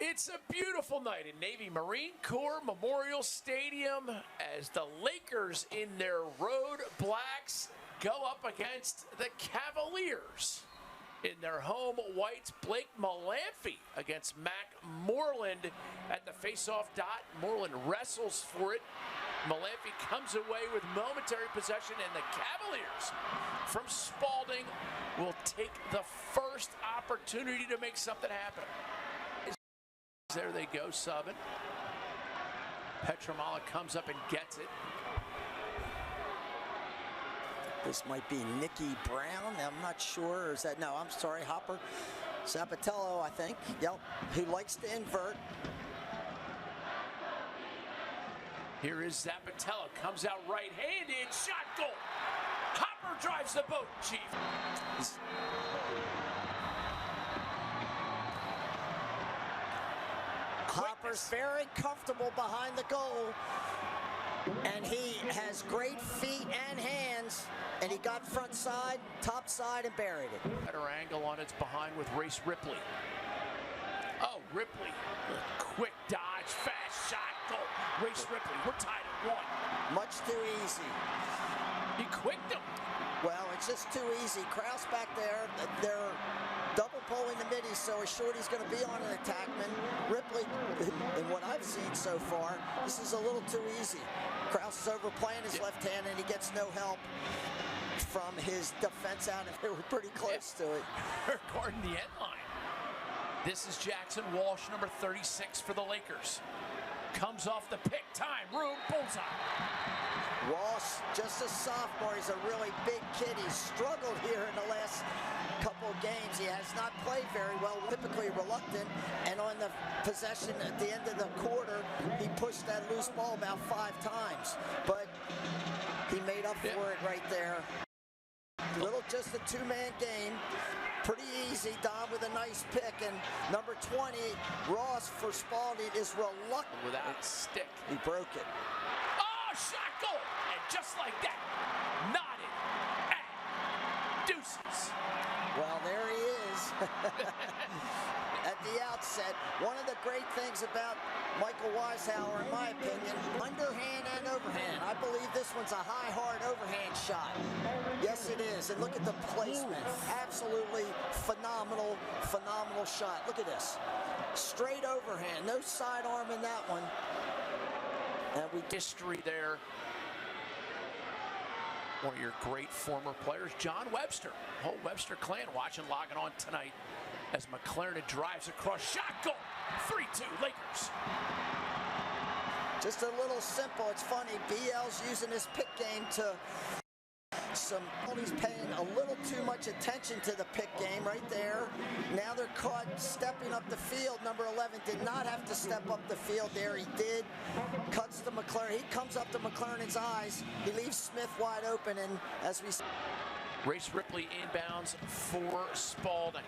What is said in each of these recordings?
It's a beautiful night in Navy Marine Corps Memorial Stadium as the Lakers in their road blacks go up against the Cavaliers in their home whites. Blake Malamphy against Mac Moreland at the face-off dot. Moreland wrestles for it. Malamphy comes away with momentary possession, and the Cavaliers from Spalding will take the first opportunity to make something happen. There they go, subbing. Petramala comes up and gets it. This might be Nikki Brown. I'm not sure. Or is that, no, I'm sorry, Hopper. Zapatello, I think. Yep, who likes to invert. Here is Zapatello, comes out right-handed, shot, goal. Hopper drives the boat, Chief. Hopper's very comfortable behind the goal, and he has great feet and hands, and he got front side, top side, and buried it. Better angle on it's behind with Race Ripley. Oh, Ripley, quick dodge, fast shot, goal. Race Ripley, we're tied at 1. Much too easy. He quicked him. Well, it's just too easy. Kraus back there, they're double pulling the middies, so he's sure he's going to be on an attackman. Ripley, in what I've seen so far, this is a little too easy. Kraus is overplaying his left hand, and he gets no help from his defense out, and they were pretty close to it. Guarding the end line. This is Jackson Walsh, number 36 for the Lakers. Comes off the pick, time, room, bullseye. Walsh, just a sophomore, he's a really big kid. He's struggled here in the last couple of games. He has not played very well, typically reluctant, and on the possession at the end of the quarter, he pushed that loose ball about 5 times, but he made up for it right there. Just a 2-man game. Pretty easy. Don with a nice pick, and number 20, Ross for Spalding, is reluctant. Without a stick. He broke it. Oh, shot, goal! And just like that, nodded at deuces. Well, there he is. At the outset, one of the great things about Michael Weishauer, in my opinion, underhand and overhand. I believe this one's a high, hard overhand shot. Yes, it is. And look at the placement. Absolutely phenomenal, phenomenal shot. Look at this. Straight overhand. No sidearm in that one. And we history there. One of your great former players, John Webster. Whole Webster clan watching, logging on tonight as McLaren drives across. Shot, goal. 3-2 Lakers. Just a little simple. It's funny. BL's using his pick game to he's paying a little too much attention to the pick game right there. Now they're caught stepping up the field. Number 11 did not have to step up the field there. He did. Cuts to McLaren. He comes up to McLaren's eyes. He leaves Smith wide open, and as we Race Ripley inbounds for Spalding.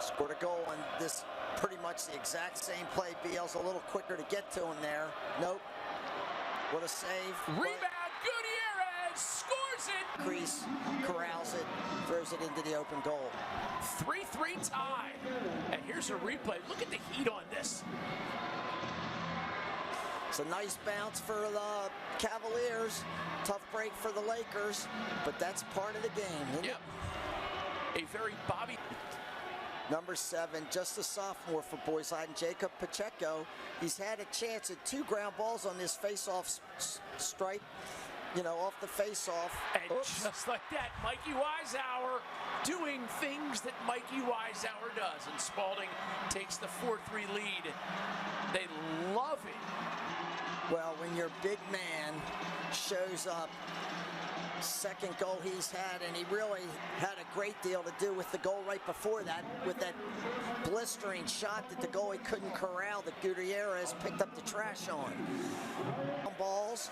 Scored a goal on this, pretty much the exact same play. BL's a little quicker to get to him there. Nope. What a save. Rebound, Gutierrez scores it. Crease, corrals it, throws it into the open goal. 3-3 tie. And here's a replay. Look at the heat on this. It's a nice bounce for the Cavaliers. Tough break for the Lakers, but that's part of the game, isn't it? A very Bobby. Number 7, just a sophomore for Boys High, and Jacob Pacheco. He's had a chance at 2 ground balls on this face-off stripe, you know, off the face-off. And just like that, Mikey Weishauer doing things that Mikey Weishauer does. And Spalding takes the 4-3 lead. They love it. Well, when your big man shows up, second goal he's had, and he really had a great deal to do with the goal right before that, with that blistering shot that the goalie couldn't corral, that Gutierrez picked up the trash on. Balls,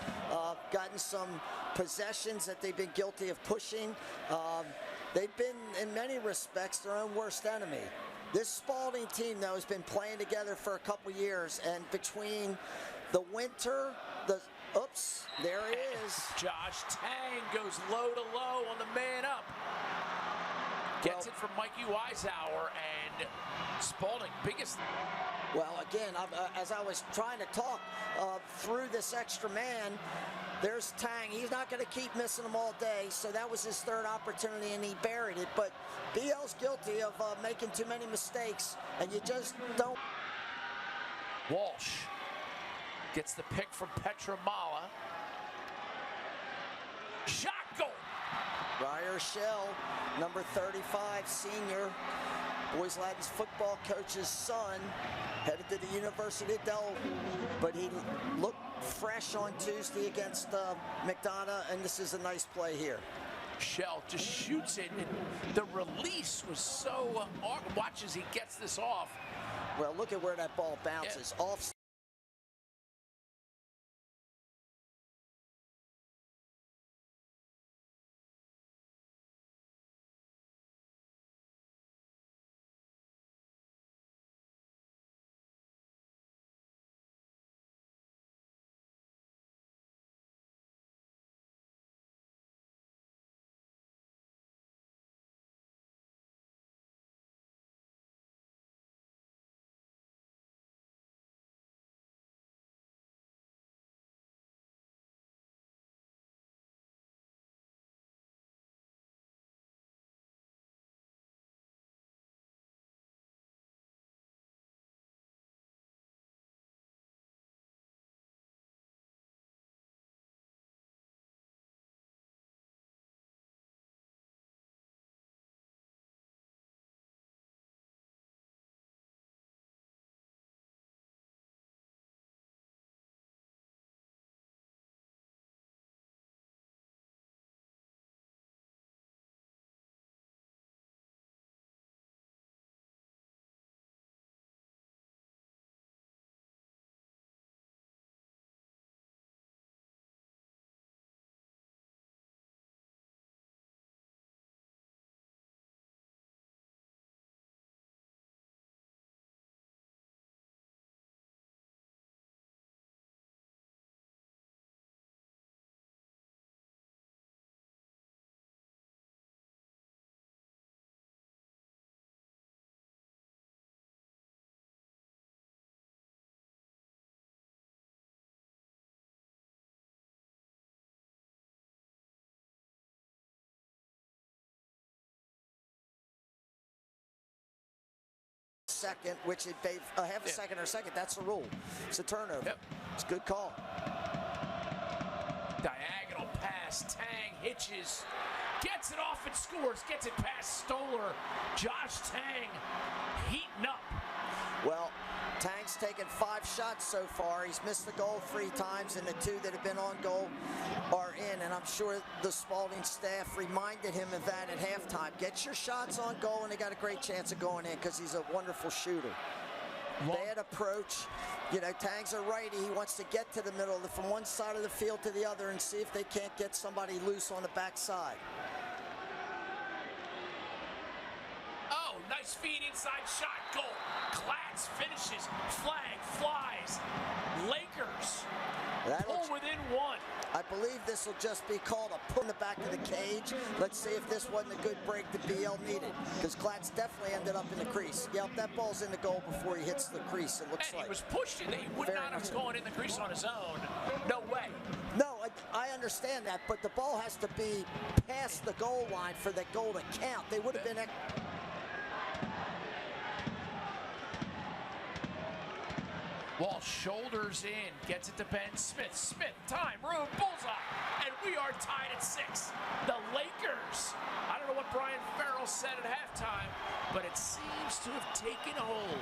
gotten some possessions that they've been guilty of pushing. They've been, in many respects, their own worst enemy. This Spalding team, though, has been playing together for a couple years, and between the winter, oops, there he is. Josh Tang goes low to low on the man up. Gets it from Mikey Wiseauer and Spalding. Biggest. Well, again, as I was trying to talk through this extra man, there's Tang. He's not going to keep missing them all day, so that was his third opportunity, and he buried it. But BL's guilty of making too many mistakes, and you just don't. Walsh gets the pick from Petramala. Shot goal. Ryer Shell, number 35, senior, Boys Latins football coach's son, headed to the University of Delaware, but he looked fresh on Tuesday against McDonough, and this is a nice play here. Shell just shoots it, and the release was so watch as he gets this off. Well, look at where that ball bounces. Yeah. Off. Second, which they have a second or second. That's the rule. It's a turnover. Yep. It's a good call. Diagonal pass. Tang hitches. Gets it off and scores. Gets it past Stoller. Josh Tang heating up. Well, Tang's taken 5 shots so far. He's missed the goal 3 times, and the 2 that have been on goal are in. And I'm sure the Spalding staff reminded him of that at halftime. Get your shots on goal, and they got a great chance of going in because he's a wonderful shooter. Bad approach. You know, Tang's a righty. He wants to get to the middle from one side of the field to the other and see if they can't get somebody loose on the backside. Oh, nice feed inside shot. Goal. Klatz finishes. Flag flies. Lakers pull within 1. I believe this will just be called a pull in the back of the cage. Let's see if this wasn't a good break that BL needed, because Klatz definitely ended up in the crease. Yep, that ball's in the goal before he hits the crease, it looks and like. He was pushed in. He would not have gone in the crease on his own. No way. No, I understand that, but the ball has to be past the goal line for the goal to count. They would have been... Walsh shoulders in, gets it to Ben Smith. Smith, time, room, bullseye, and we are tied at 6. The Lakers. I don't know what Brian Farrell said at halftime, but it seems to have taken hold.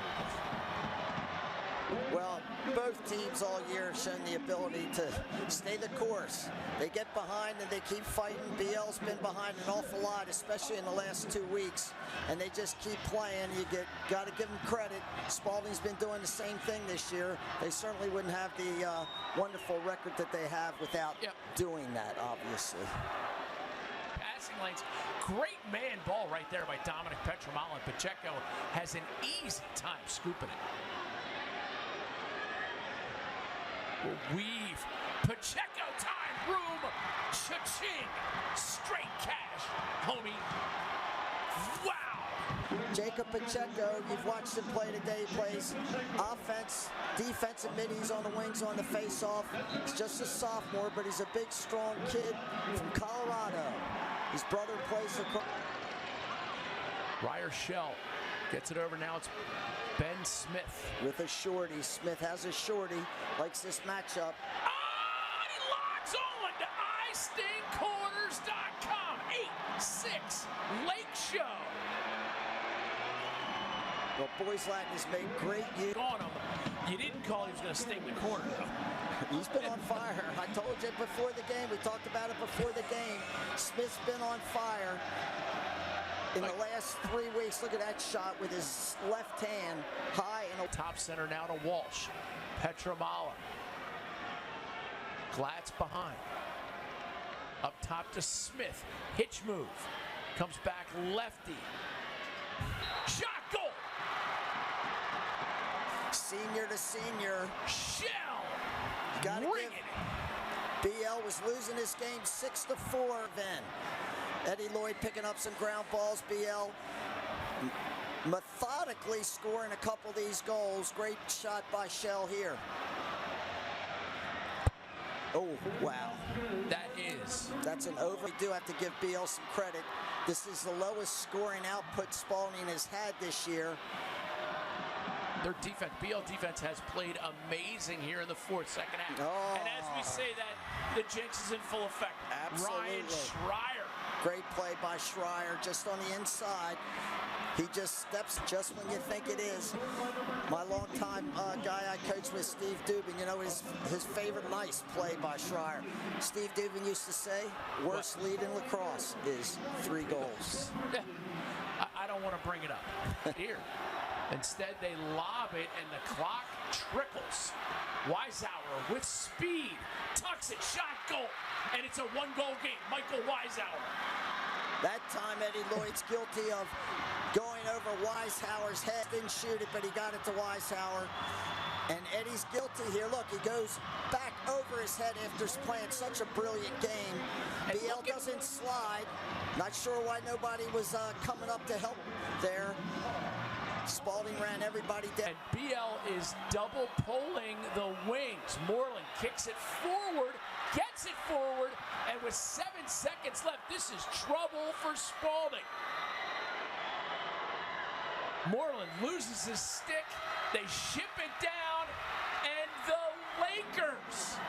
Well, both teams all year have shown the ability to stay the course. They get behind and they keep fighting. BL's been behind an awful lot, especially in the last 2 weeks, and they just keep playing. You got to give them credit. Spalding's been doing the same thing this year. They certainly wouldn't have the wonderful record that they have without doing that, obviously. Passing lanes. Great man ball right there by Dominic Petramala. Pacheco has an easy time scooping it. Weave. Pacheco time. Room. Cha-ching. Straight cash. Homie. Wow! Jacob Pacheco, you've watched him play today. He plays offense, defense, and middies on the wings on the face-off. He's just a sophomore, but he's a big, strong kid from Colorado. His brother plays lacrosse. Ryer Shell gets it over now. It's Ben Smith. With a shorty. Smith has a shorty. Likes this matchup. Oh, he logs on to iStingcorners.com. 8-6 Lake Show. Well, Boys Latin has made great use. On him. You didn't call he was going to sting the corner, though. He's been on fire. I told you before the game. We talked about it before the game. Smith's been on fire in the last 3 weeks. Look at that shot with his left hand high and top center now to Walsh. Petramala. Glatz behind. Up top to Smith. Hitch move. Comes back lefty. Shot goal. Senior to senior. Shell. Gotta Ring give. BL was losing this game 6-4 then. Eddie Lloyd picking up some ground balls. BL methodically scoring a couple of these goals. Great shot by Shell here. Oh, wow. That's an over. We do have to give BL some credit. This is the lowest scoring output Spalding has had this year. Their defense, BL defense has played amazing here in the second half. Oh. And as we say that, the jinx is in full effect. Absolutely. Ryan Schreier. Great play by Schreier just on the inside. He just steps just when you think it is. My longtime guy I coached with, Steve Dubin, you know, his favorite nice play by Schreier. Steve Dubin used to say, worst lead in lacrosse is 3 goals. I don't want to bring it up here. Instead, they lob it, and the clock trickles. Weishauer with speed, tucks it, shot, goal, and it's a 1-goal game. Michael Weishauer. That time, Eddie Lloyd's guilty of going over Weishauer's head. Didn't shoot it, but he got it to Weishauer. And Eddie's guilty here. Look, he goes back over his head after playing such a brilliant game. And BL doesn't slide. Not sure why nobody was coming up to help there. Spalding ran everybody down. And BL is double pulling the wings. Moreland kicks it forward, gets it forward, and with 7 seconds left, this is trouble for Spalding. Moreland loses his stick. They ship it down, and the Lakers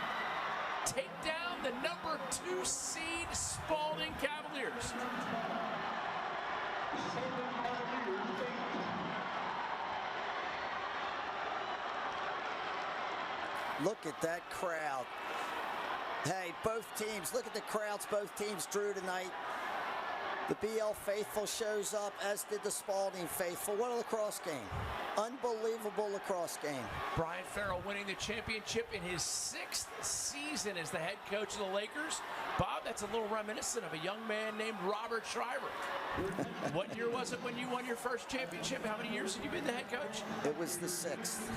take down the number 2 seed Spalding Cavaliers. Look at that crowd. Hey, both teams, look at the crowds both teams drew tonight. The BL faithful shows up, as did the Spalding faithful. What a lacrosse game. Unbelievable lacrosse game. Brian Farrell winning the championship in his 6th season as the head coach of the Lakers. Bob, that's a little reminiscent of a young man named Robert Schreiber. What year was it when you won your first championship? How many years have you been the head coach? It was the 6th.